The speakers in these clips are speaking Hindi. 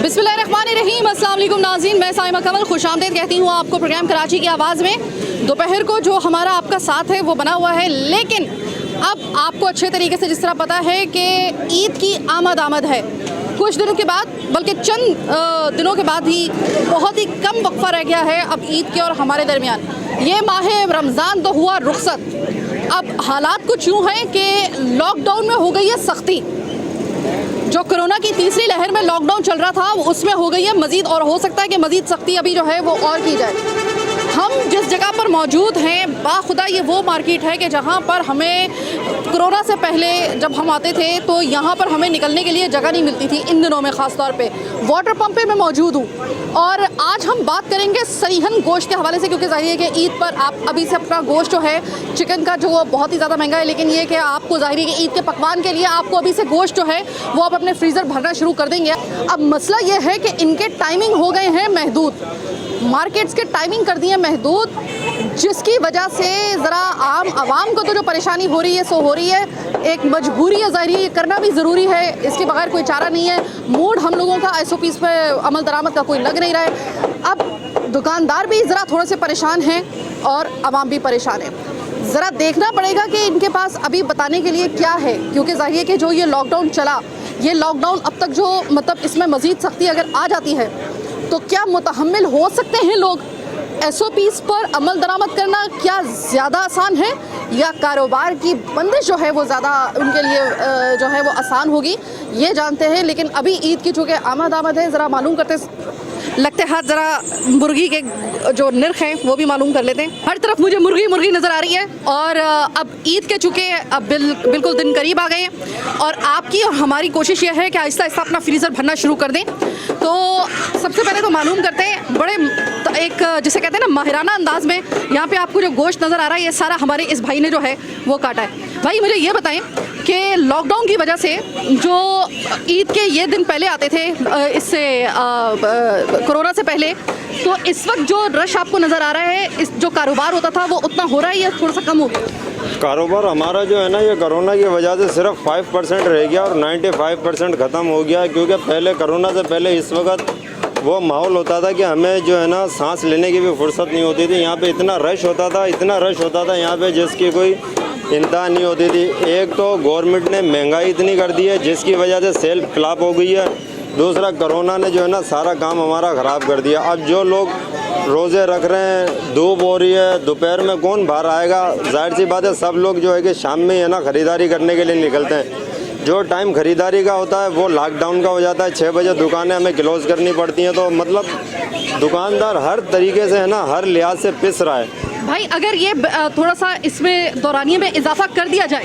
बिस्मिल्लाहिर्रहमानिर्रहीम, अस्सलाम वालेकुम नाज़रीन, मैं साइमा कमल खुशामदीद कहती हूँ आपको प्रोग्राम कराची की आवाज़ में। दोपहर को जो हमारा आपका साथ है वो बना हुआ है, लेकिन अब आपको अच्छे तरीके से जिस तरह पता है कि ईद की आमद है। कुछ दिनों के बाद, बल्कि चंद दिनों के बाद ही बहुत ही कम वक्फा रह गया है अब ईद के और हमारे दरमियान। ये माह रमज़ान तो हुआ रुखसत, अब हालात कुछ यूँ हैं कि लॉकडाउन में हो गई है सख्ती। जो कोरोना की तीसरी लहर में लॉकडाउन चल रहा था उसमें हो गई है मज़ीद, और हो सकता है कि मज़ीद सख्ती अभी जो है वो और की जाए। हम जिस जगह पर मौजूद हैं, बाखुदा ये वो मार्केट है कि जहाँ पर हमें कोरोना से पहले जब हम आते थे तो यहाँ पर हमें निकलने के लिए जगह नहीं मिलती थी। इन दिनों में ख़ास तौर पे वाटर पंप पे मैं मौजूद हूँ और आज हम बात करेंगे सरीहन गोश्त के हवाले से, क्योंकि ज़ाहिर है कि ईद पर आप अभी से अपना गोश्त जो है चिकन का जो बहुत ही ज़्यादा महंगा है, लेकिन ये कि आपको ज़ाहिर है कि ईद के पकवान के लिए आपको अभी से गोश्त जो है वो आप अपने फ्रीज़र भरना शुरू कर देंगे। अब मसला ये है कि इनके टाइमिंग हो गए हैं महदूद, मार्केट्स के टाइमिंग कर दिए महदूद, जिसकी वजह से ज़रा आम आवाम को तो जो परेशानी हो रही है सो हो रही है। एक मजबूरी है, ज़ाहिर ये करना भी ज़रूरी है, इसके बगैर कोई चारा नहीं है। मूड हम लोगों का SOPs पे अमल दरामद का कोई लग नहीं रहा है। अब दुकानदार भी ज़रा थोड़े से परेशान हैं और आवाम भी परेशान है। ज़रा देखना पड़ेगा कि इनके पास अभी बताने के लिए क्या है, क्योंकि ज़ाहिर है कि जो ये लॉकडाउन चला, ये लॉकडाउन अब तक जो मतलब इसमें मज़ीद सख्ती अगर आ जाती है तो क्या मुतहम्मिल हो सकते हैं लोग? SOPs पर अमल दरामद करना क्या ज़्यादा आसान है या कारोबार की बंदिश जो है वो ज़्यादा उनके लिए जो है वो आसान होगी, ये जानते हैं। लेकिन अभी ईद की चूँकि आमद है, ज़रा मालूम करते लगते हाथ ज़रा मुर्गी के जो नर्ख हैं वो भी मालूम कर लेते हैं। हर तरफ मुझे मुर्गी नज़र आ रही है और अब ईद के चूँकि अब बिल्कुल दिन करीब आ गए हैं और आपकी और हमारी कोशिश ये है कि आहिस्ता आहिस्ता अपना फ्रीज़र भरना शुरू कर दें। तो सबसे पहले तो मालूम करते हैं बड़े एक जिसे कहते हैं ना माहिराना अंदाज में, यहाँ पे आपको जो गोश्त नज़र आ रहा है ये सारा हमारे इस भाई ने जो है वो काटा है। भाई मुझे ये बताएं कि लॉकडाउन की वजह से जो ईद के ये दिन पहले आते थे, इससे कोरोना से पहले, तो इस वक्त जो रश आपको नज़र आ रहा है, इस जो कारोबार होता था वो उतना हो रहा है या थोड़ा सा कम हो गया? कारोबार हमारा जो है ना ये कोरोना की वजह से सिर्फ 5% रह गया और 95% ख़त्म हो गया। क्योंकि पहले कोरोना से पहले इस वक्त वो माहौल होता था कि हमें जो है ना सांस लेने की भी फुर्सत नहीं होती थी। यहाँ पे इतना रश होता था यहाँ पे जिसकी कोई इंतहा नहीं होती थी। एक तो गवर्नमेंट ने महंगाई इतनी कर दी है जिसकी वजह से सेल फ्लॉप हो गई है। दूसरा कोरोना ने जो है ना सारा काम हमारा ख़राब कर दिया। अब जो लोग रोज़े रख रहे हैं, धूप हो रही है, दोपहर में कौन बाहर आएगा? जाहिर सी बात है सब लोग जो है कि शाम में है ना ख़रीदारी करने के लिए निकलते हैं। जो टाइम ख़रीदारी का होता है वो लॉकडाउन का हो जाता है। 6 बजे दुकानें हमें क्लोज़ करनी पड़ती हैं। तो मतलब दुकानदार हर तरीके से है ना हर लिहाज से पिस रहा है। भाई अगर ये थोड़ा सा इसमें दौरानिये में इजाफा कर दिया जाए,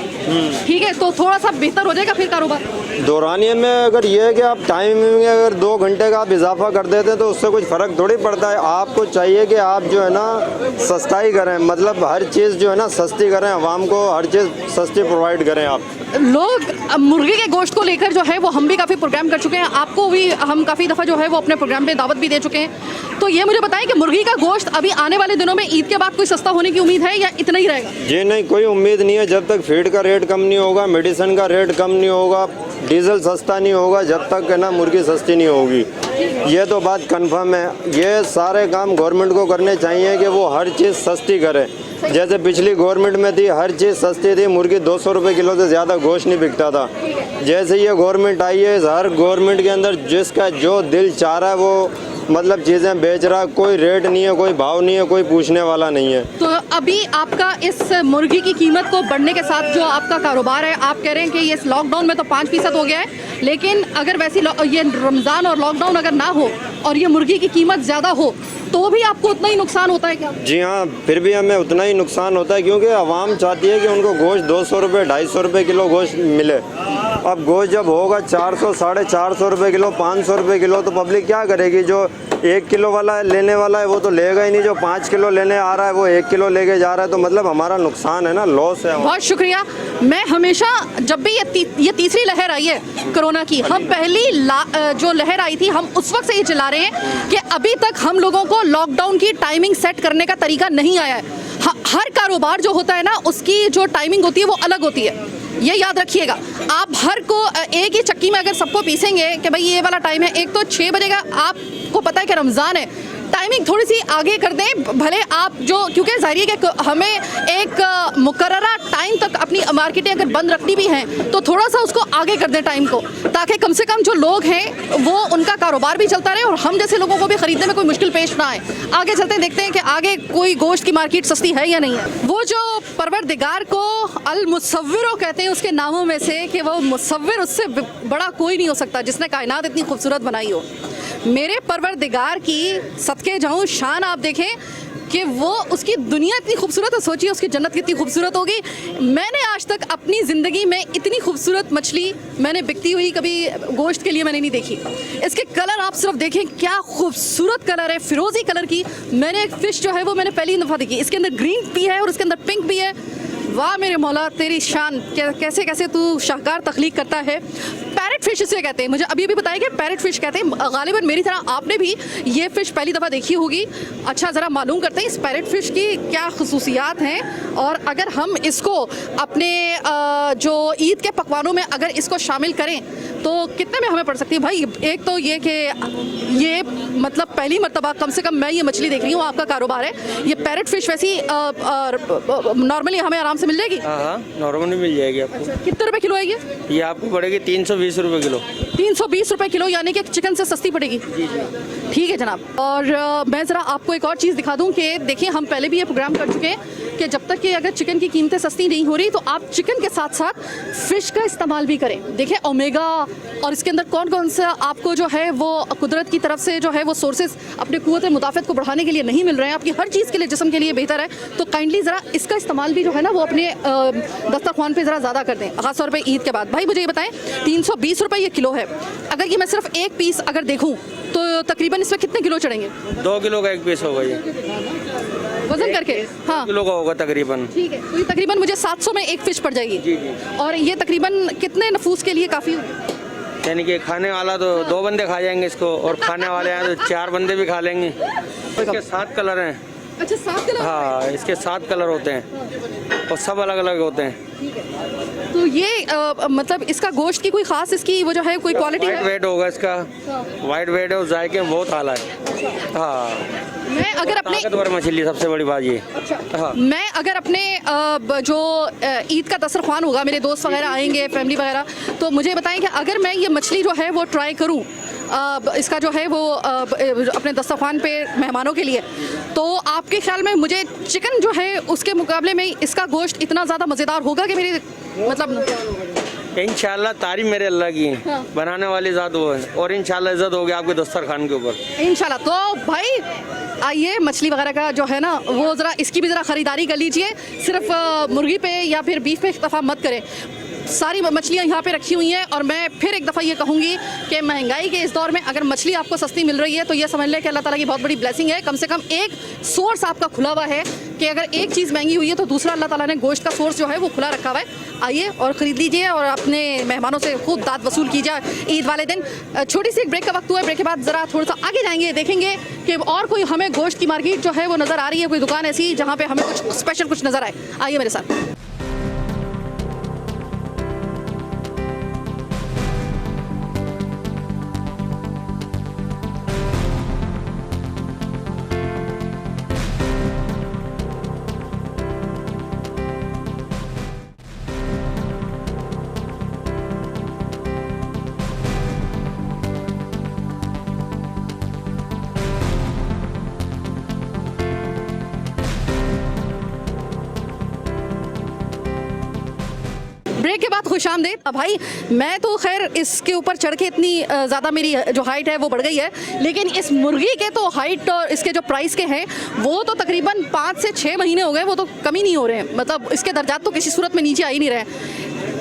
ठीक है, तो थोड़ा सा बेहतर हो जाएगा फिर कारोबार। दौरानिये में अगर ये है कि आप टाइम में अगर 2 घंटे का आप इजाफा कर देते हैं तो उससे कुछ फ़र्क थोड़ी पड़ता है। आपको चाहिए कि आप जो है ना सस्ताई करें, मतलब हर चीज़ जो है ना सस्ती करें, आवाम को हर चीज़ सस्ती प्रोवाइड करें। आप लोग मुर्गी के गोश्त को लेकर जो है वो हम भी काफ़ी प्रोग्राम कर चुके हैं, आपको भी हम काफ़ी दफ़ा जो है वो अपने प्रोग्राम पे दावत भी दे चुके हैं। तो ये मुझे बताएं कि मुर्गी का गोश्त अभी आने वाले दिनों में ईद के बाद कोई सस्ता होने की उम्मीद है या इतना ही रहेगा? जी नहीं, कोई उम्मीद नहीं है। जब तक फीड का रेट कम नहीं होगा, मेडिसिन का रेट कम नहीं होगा, डीजल सस्ता नहीं होगा, जब तक है ना मुर्गी सस्ती नहीं होगी। ये तो बात कन्फर्म है। ये सारे काम गवर्नमेंट को करने चाहिए कि वो हर चीज़ सस्ती करे। जैसे पिछली गवर्नमेंट में थी, हर चीज़ सस्ती थी, मुर्गी 200 रुपये किलो से ज़्यादा गोश्त नहीं बिकता था। जैसे ये गवर्नमेंट आई है, हर गवर्नमेंट के अंदर जिसका जो दिल चाह रहा है वो मतलब चीज़ें बेच रहा है। कोई रेट नहीं है, कोई भाव नहीं है, कोई पूछने वाला नहीं है। तो अभी आपका इस मुर्गी की कीमत को बढ़ने के साथ जो आपका कारोबार है, आप कह रहे हैं कि ये इस लॉकडाउन में तो 5% हो गया है, लेकिन अगर वैसी ये रमज़ान और लॉकडाउन अगर ना हो और ये मुर्गी की कीमत ज़्यादा हो तो भी आपको उतना ही नुकसान होता है क्या? जी हाँ, फिर भी हमें उतना ही नुकसान होता है क्योंकि आवाम चाहती है कि उनको गोश्त 200 रुपये 250 रुपये किलो गोश्त मिले। अब गोश्त जब होगा 400 साढ़े 400 रुपये किलो 500 रुपये किलो तो पब्लिक क्या करेगी? जो 1 किलो वाला लेने वाला है वो तो लेगा ही नहीं, जो 5 किलो लेने आ रहा है वो 1 किलो लेके जा रहा है। तो मतलब हमारा नुकसान है ना, लॉस है। बहुत शुक्रिया। मैं हमेशा जब भी ये तीसरी लहर आई है कोरोना की, हम पहली जो लहर आई थी हम उस वक्त से ये चला रहे हैं कि अभी तक हम लोगों को लॉकडाउन की टाइमिंग सेट करने का तरीका नहीं आया है। हर कारोबार जो होता है ना उसकी जो टाइमिंग होती है वो अलग होती है। ये याद रखिएगा। आप हर को एक ही चक्की में अगर सबको पीसेंगे कि भाई ये वाला टाइम है, एक तो 6 बजे का आपको पता है कि रमज़ान है, टाइमिंग थोड़ी सी आगे कर दें, भले आप जो, क्योंकि ज़ाहिर है कि हमें एक मुकर्ररा टाइम तक अपनी मार्केटें अगर बंद रखनी भी हैं तो थोड़ा सा उसको आगे कर दें टाइम को, ताकि कम से कम जो लोग हैं वो उनका कारोबार भी चलता रहे और हम जैसे लोगों को भी ख़रीदने में कोई मुश्किल पेश ना आए। आगे चलते हैं, देखते हैं कि आगे कोई गोश्त की मार्केट सस्ती है या नहीं है। वो जो परवरदिगार को अल मुसव्विर कहते हैं उसके नामों में से, कि वो मुसव्विर उससे बड़ा कोई नहीं हो सकता जिसने कायनात इतनी खूबसूरत बनाई हो। मेरे परवरदिगार की सदके जाऊं शान आप देखें कि वो उसकी दुनिया इतनी खूबसूरत है, सोचिए उसकी जन्नत कितनी खूबसूरत होगी। मैंने आज तक अपनी ज़िंदगी में इतनी खूबसूरत मछली मैंने बिकती हुई कभी गोश्त के लिए मैंने नहीं देखी। इसके कलर आप सिर्फ देखें, क्या खूबसूरत कलर है, फिरोज़ी कलर की। मैंने एक फ़िश जो है वो मैंने पहली दफ़ा देखी, इसके अंदर ग्रीन भी है और इसके अंदर पिंक भी है। वाह मेरे मौला तेरी शान, कैसे कैसे तू शाहकार तख्लीक करता है। पैरेट फिश इसे कहते हैं, मुझे अभी भी बताया कि पैरेट फिश कहते हैं। गालिबन मेरी तरह आपने भी ये फ़िश पहली दफ़ा देखी होगी। अच्छा, ज़रा मालूम करते हैं इस पैरेट फ़िश की क्या खसूसियात हैं, और अगर हम इसको अपने जो ईद के पकवानों में अगर इसको शामिल करें तो कितने में हमें पड़ सकती है। भाई एक तो ये कि ये मतलब पहली मर्तबा कम से कम मैं ये मछली देख रही हूँ, आपका कारोबार है। ये पैरेट फिश वैसी नॉर्मली हमें आराम से मिल जाएगी? हाँ, नॉर्मली मिल जाएगी आपको। कितने रुपए किलो है ये आपको पड़ेगी 320 रुपये किलो। 320 रुपए किलो, यानी कि चिकन से सस्ती पड़ेगी। जी जी, ठीक है जनाब। और मैं ज़रा आपको एक और चीज़ दिखा दूं कि देखिए हम पहले भी ये प्रोग्राम कर चुके हैं कि जब तक कि अगर चिकन की कीमतें सस्ती नहीं हो रही तो आप चिकन के साथ साथ फ़िश का इस्तेमाल भी करें। देखिए ओमेगा और इसके अंदर कौन कौन सा आपको जो है वो कुदरत की तरफ से जो है वो सोर्सेज अपने क़ुव्वत मुदाफ़त को बढ़ाने के लिए नहीं मिल रहे हैं, आपकी हर चीज़ के लिए, जिस्म के लिए बेहतर है। तो काइंडली ज़रा इसका इस्तेमाल भी जो है ना वो अपने दस्तरखान पे ज़रा ज़्यादा कर दें, ख़ास तौर पे ईद के बाद। भाई मुझे ये बताएं, 320 रुपये ये किलो है, अगर ये मैं सिर्फ एक पीस अगर देखूँ तो तकरीबन इसमें कितने किलो चढ़ेंगे? 2 किलो का एक पीस होगा ये, वजन करके। हाँ, किलो का होगा तकरीबन। ठीक है, तो ये तकरीबन मुझे 700 में एक फ़िश पड़ जाएगी। जी जी। और ये तकरीबन कितने नफूस के लिए काफ़ी होगी? यानी कि खाने वाला तो 2 बंदे खा जाएंगे इसको, और खाने वाले हैं तो 4 बंदे भी खा लेंगे। इसके 7 कलर हैं। अच्छा, 7 कलर? हाँ, इसके 7 कलर होते हैं और सब अलग अलग होते हैं। तो ये मतलब इसका गोश्त की कोई ख़ास इसकी वो जो है कोई क्वालिटी वाइट है? वेट होगा इसका, वाइट वेट है और जायके में बहुत आला है। हाँ, मैं अगर अपने ताकतवर मछली, सबसे बड़ी बात ये। हाँ, मैं अगर अपने जो ईद का दस्तरखान होगा, मेरे दोस्त वगैरह आएंगे, फैमिली वगैरह, तो मुझे बताएं कि अगर मैं ये मछली जो है वो ट्राई करूं इसका जो है वो अपने दस्तरखान पे मेहमानों के लिए, तो आपके ख्याल में मुझे चिकन जो है उसके मुकाबले में इसका गोश्त इतना ज़्यादा मज़ेदार होगा कि मेरे मतलब इंशाल्लाह तारीफ मेरे अल्लाह की है। हाँ। बनाने वाली ज़ात वो है, और इंशाल्लाह इज्जत होगी आपके दस्तरखान के ऊपर इंशाल्लाह। तो भाई आइए, मछली वगैरह का जो है ना वो ज़रा इसकी भी ज़रा ख़रीदारी कर लीजिए। सिर्फ मुर्गी पे या फिर बीफ पे इक्तफा मत करें, सारी मछलियाँ यहाँ पे रखी हुई हैं। और मैं फिर एक दफ़ा ये कहूँगी कि महंगाई के इस दौर में अगर मछली आपको सस्ती मिल रही है तो ये समझ लें कि अल्लाह ताला की बहुत बड़ी ब्लेसिंग है। कम से कम एक सोर्स आपका खुला हुआ है कि अगर एक चीज़ महंगी हुई है तो दूसरा अल्लाह ताला ने गोश्त का सोर्स जो है वो खुला रखा हुआ है। आइए और ख़रीद लीजिए और अपने मेहमानों से खूब दाद वसूल कीजिए ईद वाले दिन। छोटी सी एक ब्रेक का वक्त हुआ है, ब्रेक के बाद ज़रा थोड़ा सा आगे जाएंगे, देखेंगे कि और कोई हमें गोश्त की मार्केट जो है वो नज़र आ रही है, कोई दुकान ऐसी जहाँ पर हमें कुछ स्पेशल कुछ नज़र आए। आइए मेरे साथ। ब्रेक के बाद खुशामदीद। अब भाई मैं तो खैर इसके ऊपर चढ़ के इतनी ज़्यादा मेरी जो हाइट है वो बढ़ गई है, लेकिन इस मुर्गी के तो हाइट और इसके जो प्राइस के हैं वो तो तकरीबन 5 से 6 महीने हो गए, वो तो कमी नहीं हो रहे हैं, मतलब इसके दर्जात तो किसी सूरत में नीचे आ ही नहीं रहे।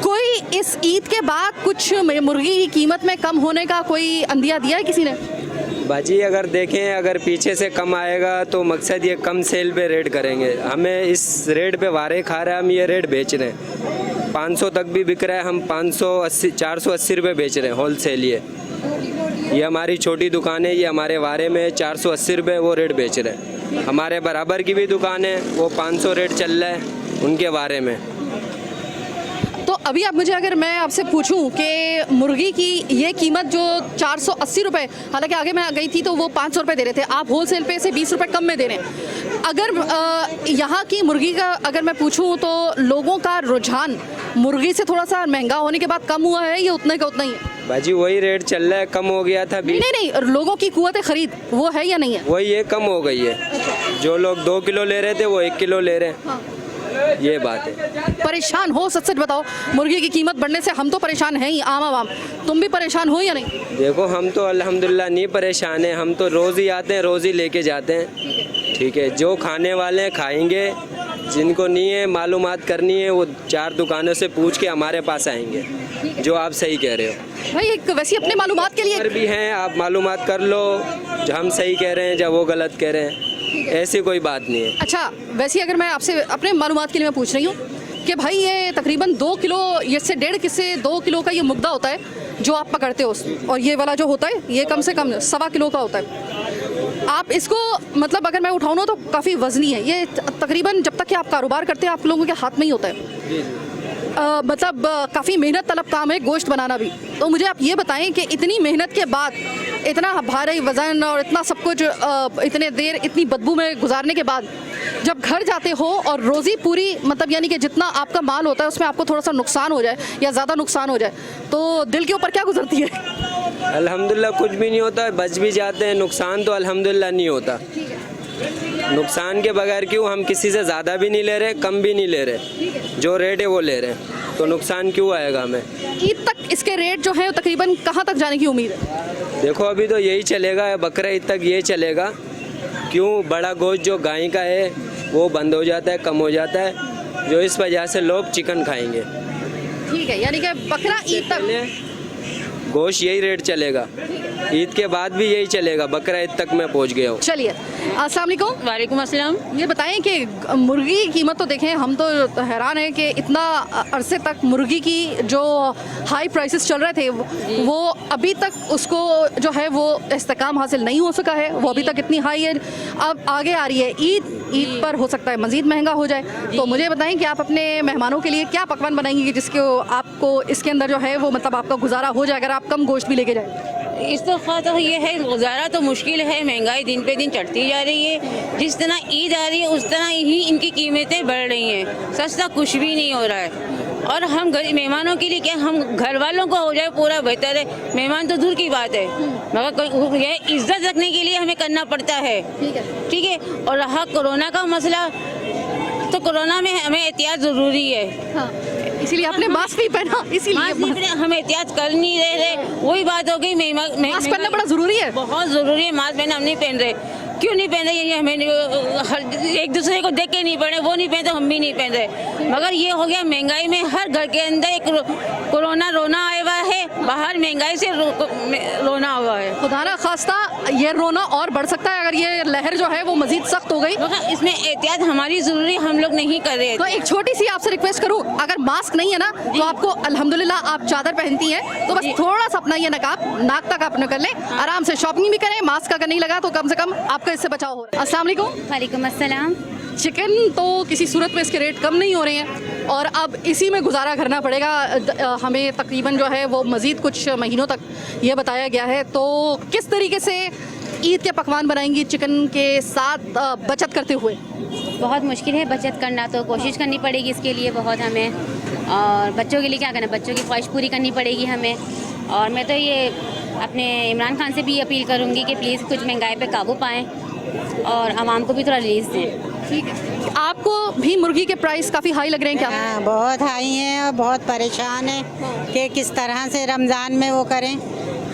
कोई इस ईद के बाद कुछ मुर्गी की कीमत में कम होने का कोई अंदिया दिया है किसी ने? बाजी अगर देखें, अगर पीछे से कम आएगा तो मकसद ये कम सेल पे रेट करेंगे। हमें इस रेट पे वारे खा रहे हैं, हम ये रेट बेच रहे हैं। 500 तक भी बिक रहा है, हम 580 480 रुपये बेच रहे हैं होल सेल। ये हमारी छोटी दुकान है, ये हमारे वारे में 480 रुपये वो रेट बेच रहे हैं। हमारे बराबर की भी दुकान है, वो 500 रेट चल रहा है उनके वारे में। तो अभी आप मुझे, अगर मैं आपसे पूछूं कि मुर्गी की ये कीमत जो 480 रुपये, हालांकि आगे मैं गई थी तो वो 500 रुपये दे रहे थे, आप होलसेल पे से 20 रुपये कम में दे रहे हैं। अगर यहाँ की मुर्गी का अगर मैं पूछूं तो लोगों का रुझान मुर्गी से थोड़ा सा महंगा होने के बाद कम हुआ है या उतना का उतना ही है? बाजी वही रेट चल रहा है, कम हो गया था नहीं नहीं, लोगों की कुव्वत खरीद वो है या नहीं है? वही ये कम हो गई है। जो लोग 2 किलो ले रहे थे वो 1 किलो ले रहे हैं। हाँ। ये बात है। परेशान हो? सच सच बताओ, मुर्गी की कीमत बढ़ने से हम तो परेशान हैं ही, आम आवाम। तुम भी परेशान हो या नहीं? देखो हम तो अल्हम्दुलिल्लाह नहीं परेशान हैं, हम तो रोज़ ही आते हैं, रोज़ ही लेके जाते हैं। ठीक है, जो खाने वाले हैं खाएंगे, जिनको नहीं है मालूमात करनी है वो 4 दुकानों से पूछ के हमारे पास आएंगे। जो आप सही कह रहे हो भाई, एक वैसे अपने मालूमात के लिए पर भी हैं, आप मालूमात कर लो, जो हम सही कह रहे हैं जब वो गलत कह रहे हैं, ऐसी कोई बात नहीं है। अच्छा, वैसे अगर मैं आपसे अपने मालूमात के लिए मैं पूछ रही हूँ कि भाई ये तकरीबन 2 किलो, ये से 1.5 से 2 किलो का ये मुग्दा होता है जो आप पकड़ते हो, और ये वाला जो होता है ये कम से कम 1.25 किलो का होता है। आप इसको मतलब अगर मैं उठाऊँ ना तो काफ़ी वजनी है ये, तकरीबन जब तक कि आप कारोबार करते हैं आप लोगों के हाथ में ही होता है। मतलब काफ़ी मेहनत तलब काम है गोश्त बनाना भी। तो मुझे आप ये बताएं कि इतनी मेहनत के बाद, इतना भारी वज़न और इतना सब कुछ इतने देर इतनी बदबू में गुजारने के बाद जब घर जाते हो और रोज़ी पूरी, मतलब यानी कि जितना आपका माल होता है उसमें आपको थोड़ा सा नुकसान हो जाए या ज़्यादा नुकसान हो जाए तो दिल के ऊपर क्या गुजरती है? अल्हम्दुलिल्लाह कुछ भी नहीं होता है, बच भी जाते हैं। नुकसान तो अल्हम्दुलिल्लाह नहीं होता। नुकसान के बगैर क्यों, हम किसी से ज़्यादा भी नहीं ले रहे, कम भी नहीं ले रहे, जो रेट है वो ले रहे हैं, तो नुकसान क्यों आएगा हमें? ईद तक इसके रेट जो है तकरीबन कहाँ तक जाने की उम्मीद है? देखो अभी तो यही चलेगा, बकरा ईद तक ये चलेगा। क्यों, बड़ा गोश्त जो गाय का है वो बंद हो जाता है, कम हो जाता है, जो इस वजह से लोग चिकन खाएंगे। ठीक है, यानी कि बकरा ईद तक गोश्त यही रेट चलेगा, ईद के बाद भी यही चलेगा, बकरा ईद तक मैं पहुंच गया हूँ। चलिए, अस्सलाम वालेकुम। वालेकुम अस्सलाम। ये बताएं कि मुर्गी की कीमत तो देखें, हम तो हैरान हैं कि इतना अरसे तक मुर्गी की जो हाई प्राइसेस चल रहे थे वो अभी तक उसको जो है वो इस्तेकाम हासिल नहीं हो सका है, वो अभी तक इतनी हाई है। अब आगे आ रही है ईद पर हो सकता है मज़ीद महंगा हो जाए। तो मुझे बताएं कि आप अपने मेहमानों के लिए क्या पकवान बनाएंगे कि जिसको आपको इसके अंदर जो है वो मतलब आपका गुजारा हो जाए अगर आप कम गोश्त भी लेके जाए? इस दफ़ा तो ये है, गुजारा तो मुश्किल है, महंगाई दिन पे दिन चढ़ती जा रही है। जिस तरह ईद आ रही है उस तरह ही इनकी कीमतें बढ़ रही हैं, सस्ता कुछ भी नहीं हो रहा है। और हम मेहमानों के लिए क्या, हम घर वालों को हो जाए पूरा बेहतर है, मेहमान तो दूर की बात है, मगर ये इज्जत रखने के लिए हमें करना पड़ता है। ठीक है। और रहा कोरोना का मसला, तो कोरोना में हमें एहतियात ज़रूरी है। हाँ, इसीलिए आपने मास्क नहीं पहना, इसीलिए हम एहतियात कर नहीं रहे। वही बात हो गई, मास्क पहनना बड़ा ज़रूरी है, बहुत ज़रूरी है। मास्क पहनना हम नहीं पहन रहे। क्यों नहीं पहन रहे? ये हमें एक दूसरे को देख के नहीं पहन रहे, वो नहीं पहन तो हम भी नहीं पहन रहे। मगर ये हो गया, महंगाई में हर घर के अंदर एक कोरोना रोना आया हुआ है, बाहर महंगाई से रोना हुआ है। खुदा ना खास्ता ये रोना और बढ़ सकता है अगर ये लहर जो है वो मजीद सख्त हो गई। मगर इसमें एहतियात हमारी ज़रूरी, हम लोग नहीं कर रहे। तो एक छोटी सी आपसे रिक्वेस्ट करूँ, अगर मास्क नहीं है ना तो आपको अल्हम्दुलिल्लाह आप चादर पहनती हैं तो बस थोड़ा सा अपना ये नकाब नाक तक आप न कर लें, आराम से शॉपिंग भी करें। मास्क अगर नहीं लगा तो कम से कम आपका इससे बचाव हो रहा है। अस्सलाम वालेकुम। वालेकुम अस्सलाम। चिकन तो किसी सूरत में इसके रेट कम नहीं हो रहे हैं और अब इसी में गुजारा करना पड़ेगा हमें तकरीबन जो है वो मज़ीद कुछ महीनों तक ये बताया गया है। तो किस तरीके से ईद के पकवान बनाएंगी चिकन के साथ बचत करते हुए? बहुत मुश्किल है बचत करना, तो कोशिश करनी पड़ेगी इसके लिए बहुत हमें। और बच्चों के लिए क्या करना, बच्चों की ख्वाहिश पूरी करनी पड़ेगी हमें। और मैं तो ये अपने इमरान खान से भी अपील करूँगी कि प्लीज़ कुछ महंगाई पे काबू पाएँ और आवाम को भी थोड़ा रिलीज़ दें। ठीक है। आपको भी मुर्गी के प्राइस काफ़ी हाई लग रहे हैं क्या? हाँ, बहुत हाई हैं और बहुत परेशान हैं कि किस तरह से रमज़ान में वो करें,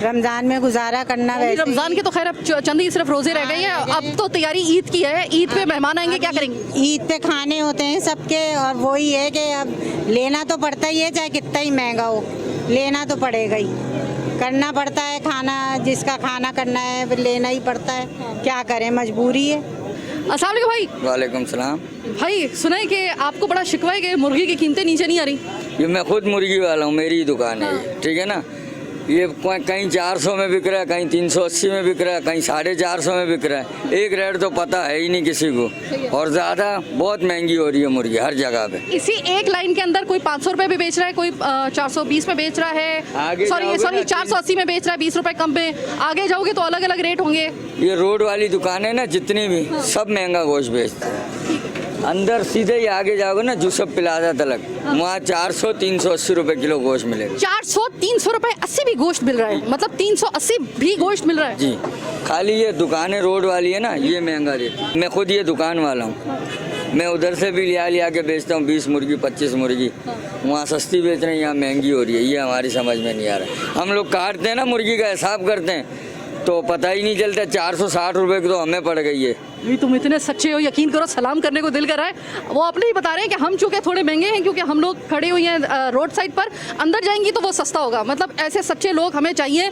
रमज़ान में गुजारा करना। वैसे रमज़ान के तो खैर अब चंद ही सिर्फ रोज़े रह गए हैं, अब तो तैयारी ईद की है। ईद पे मेहमान आएंगे, क्या करेंगे? ईद पे खाने होते हैं सबके, और वही है कि अब लेना तो पड़ता ही है, चाहे कितना ही महंगा हो, लेना तो पड़ेगा ही, करना पड़ता है। खाना जिसका खाना करना है लेना ही पड़ता है, क्या करें, मजबूरी है। अस्सलाम वालेकुम भाई। वालेकुम सलाम। भाई सुना है कि आपको बड़ा शिकवा है कि मुर्गी की कीमतें नीचे नहीं आ रही? ये मैं खुद मुर्गी वाला हूँ, मेरी दुकान है ये, ठीक है ना। ये कहीं 400 में बिक रहा है, कहीं 380 में बिक रहा है, कहीं 450 में बिक रहा है। एक रेट तो पता है ही नहीं किसी को। और ज़्यादा बहुत महंगी हो रही है मुर्गी हर जगह पे। इसी एक लाइन के अंदर कोई 500 रुपए भी बेच रहा है, कोई 420 में बेच रहा है, सॉरी 480 में बेच रहा है, 20 रुपए कम में। आगे जाओगे तो अलग अलग रेट होंगे। ये रोड वाली दुकानें ना जितनी भी सब महंगा गोश्त बेचते हैं। अंदर सीधे ही आगे जाओगे ना जूसफ प्लाजा तलक, वहाँ 400-380 रुपए किलो गोश्त मिलेगा। 400-300 रुपए 80 भी गोश्त मिल रहा है, मतलब 380 भी गोश्त मिल रहा है जी। खाली ये दुकानें रोड वाली है ना, ये महंगा देती। मैं खुद ये दुकान वाला हूँ, मैं उधर से भी लिया के बेचता हूँ 20 मुर्गी 25 मुर्गी। वहाँ सस्ती बेच रहे हैं, यहाँ महंगी हो रही है। ये हमारी समझ में नहीं आ रहा। हम लोग काटते हैं ना मुर्गी का हिसाब करते हैं तो पता ही नहीं चलता। 460 रुपए की तो हमें पड़ गई है। नहीं, तुम इतने सच्चे हो, यकीन करो सलाम करने को दिल कर रहा है। वो अपने ही बता रहे हैं कि हम चूँकि थोड़े महंगे हैं क्योंकि हम लोग खड़े हुए हैं रोड साइड पर, अंदर जाएंगी तो वो सस्ता होगा। मतलब ऐसे सच्चे लोग हमें चाहिए।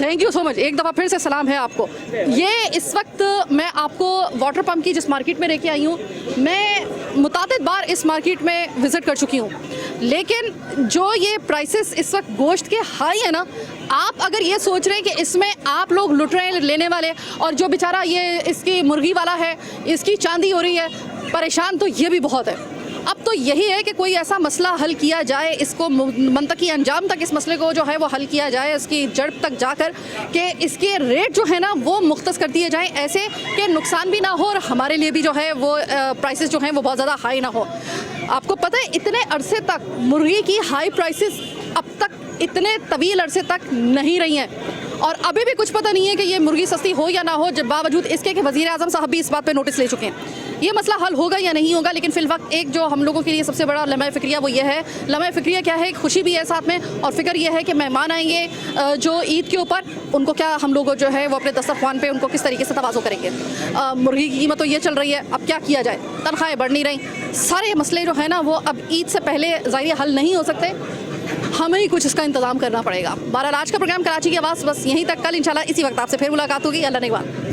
थैंक यू सो मच, एक दफ़ा फिर से सलाम है आपको। ये इस वक्त मैं आपको वाटर पम्प की जिस मार्केट में लेके आई हूँ, मैं मुतादिद बार इस मार्केट में विज़िट कर चुकी हूँ, लेकिन जो ये प्राइसेस इस वक्त गोश्त के हाई है ना, आप अगर ये सोच रहे हैं कि इसमें आप लोग लुट रहे हैं लेने वाले, और जो बेचारा ये इसकी मुर्गी वाला है इसकी चांदी हो रही है, परेशान तो ये भी बहुत है। अब तो यही है कि कोई ऐसा मसला हल किया जाए, इसको मंतकी अंजाम तक इस मसले को जो है वो हल किया जाए, इसकी जड़ तक जाकर कि इसके रेट जो है ना वो मुख्तस कर दिए जाएं, ऐसे कि नुकसान भी ना हो और हमारे लिए भी जो है वो प्राइसेस जो हैं वो बहुत ज़्यादा हाई ना हो। आपको पता है इतने अरसे तक मुर्गी की हाई प्राइसेस अब तक इतने तवील अरसे तक नहीं रही हैं, और अभी भी कुछ पता नहीं है कि ये मुर्गी सस्ती हो या ना हो, जब बावजूद इसके कि वज़ीर आज़म साहब भी इस बात पे नोटिस ले चुके हैं। ये मसला हल होगा या नहीं होगा, लेकिन फिल वक्त एक जो हम लोगों के लिए सबसे बड़ा लम्हा फ़िक्रिया वो ये है। लम्हा फ़िक्रिया क्या है? खुशी भी है साथ में, और फ़िक्र ये है कि मेहमान आएंगे जो ईद के ऊपर, उनको क्या हम लोग जो है वो अपने दस्तरखान पे उनको किस तरीके से तवाज़ो करेंगे। मुर्गी की कीमत तो ये चल रही है, अब क्या किया जाए, तनख्वाहें बढ़ नहीं रही, सारे मसले जो है ना वो अब ईद से पहले ज़ाहिर हल नहीं हो सकते, हमें ही कुछ इसका इंतज़ाम करना पड़ेगा। बहरहाल आज का प्रोग्राम कराची की आवाज़ बस यहीं तक। कल इंशाल्लाह इसी वक्त आपसे फिर मुलाकात होगी। अल्लाह ने